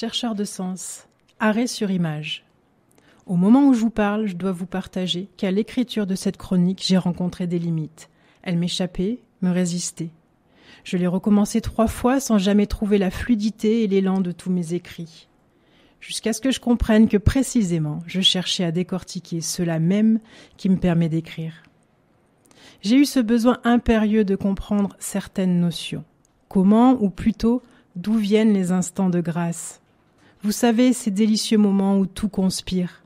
Chercheur de sens, arrêt sur image. Au moment où je vous parle, je dois vous partager qu'à l'écriture de cette chronique, j'ai rencontré des limites. Elles m'échappaient, me résistaient. Je l'ai recommencé 3 fois sans jamais trouver la fluidité et l'élan de tous mes écrits. Jusqu'à ce que je comprenne que précisément, je cherchais à décortiquer cela même qui me permet d'écrire. J'ai eu ce besoin impérieux de comprendre certaines notions. Comment, ou plutôt, d'où viennent les instants de grâce? Vous savez, ces délicieux moments où tout conspire.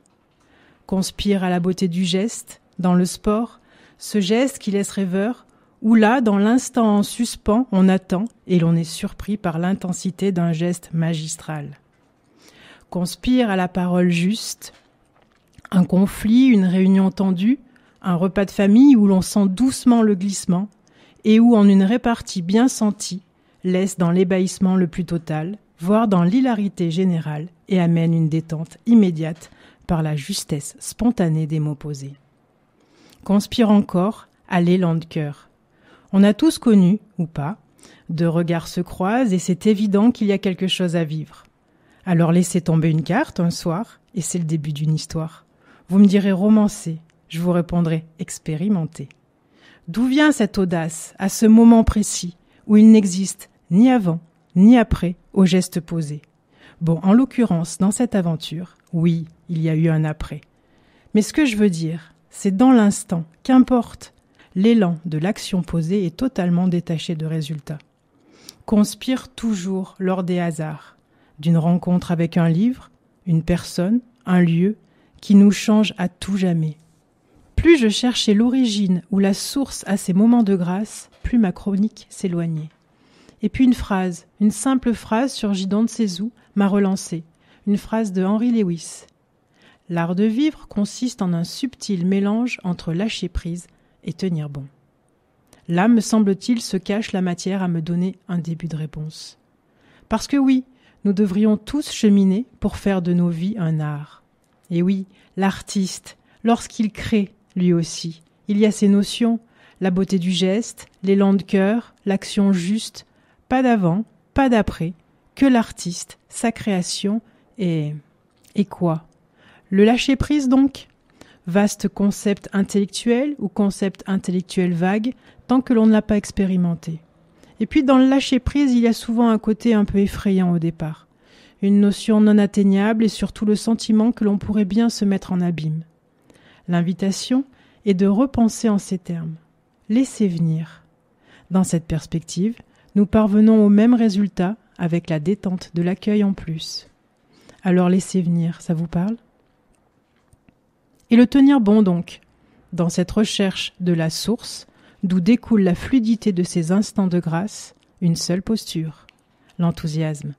Conspire à la beauté du geste, dans le sport, ce geste qui laisse rêveur, où là, dans l'instant en suspens, on attend et l'on est surpris par l'intensité d'un geste magistral. Conspire à la parole juste, un conflit, une réunion tendue, un repas de famille où l'on sent doucement le glissement et où, en une répartie bien sentie, laisse dans l'ébahissement le plus total, voire dans l'hilarité générale, et amène une détente immédiate par la justesse spontanée des mots posés. Conspire encore à l'élan de cœur. On a tous connu, ou pas, deux regards se croisent et c'est évident qu'il y a quelque chose à vivre. Alors laissez tomber une carte un soir et c'est le début d'une histoire. Vous me direz romancé, je vous répondrai expérimenté. D'où vient cette audace à ce moment précis où il n'existe ni avant ni après au geste posé? Bon, en l'occurrence, dans cette aventure, oui, il y a eu un après. Mais ce que je veux dire, c'est dans l'instant, qu'importe, l'élan de l'action posée est totalement détaché de résultat. Conspire toujours lors des hasards, d'une rencontre avec un livre, une personne, un lieu, qui nous change à tout jamais. Plus je cherchais l'origine ou la source à ces moments de grâce, plus ma chronique s'éloignait. Et puis une simple phrase surgit d'on ne sait où, m'a relancée, une phrase de Henry Lewis. L'art de vivre consiste en un subtil mélange entre lâcher prise et tenir bon. Là, me semble-t-il, se cache la matière à me donner un début de réponse. Parce que oui, nous devrions tous cheminer pour faire de nos vies un art. Et oui, l'artiste, lorsqu'il crée, lui aussi, il y a ces notions, la beauté du geste, l'élan de cœur, l'action juste, pas d'avant, pas d'après, que l'artiste, sa création et quoi? Le lâcher-prise donc? Vaste concept intellectuel ou concept intellectuel vague, tant que l'on ne l'a pas expérimenté. Et puis dans le lâcher-prise, il y a souvent un côté un peu effrayant au départ. Une notion non atteignable et surtout le sentiment que l'on pourrait bien se mettre en abîme. L'invitation est de repenser en ces termes. Laissez venir. Dans cette perspective, nous parvenons au même résultat avec la détente de l'accueil en plus. Alors laissez venir, ça vous parle? Et le tenir bon donc, dans cette recherche de la source, d'où découle la fluidité de ces instants de grâce, une seule posture, l'enthousiasme.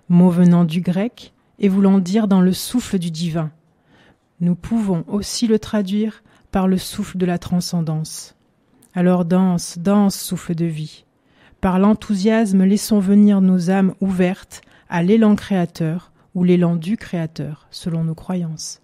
Mot venant du grec et voulant dire dans le souffle du divin. Nous pouvons aussi le traduire par le souffle de la transcendance. Alors danse, danse, souffle de vie. Par l'enthousiasme, laissons venir nos âmes ouvertes à l'élan créateur ou l'élan du créateur, selon nos croyances.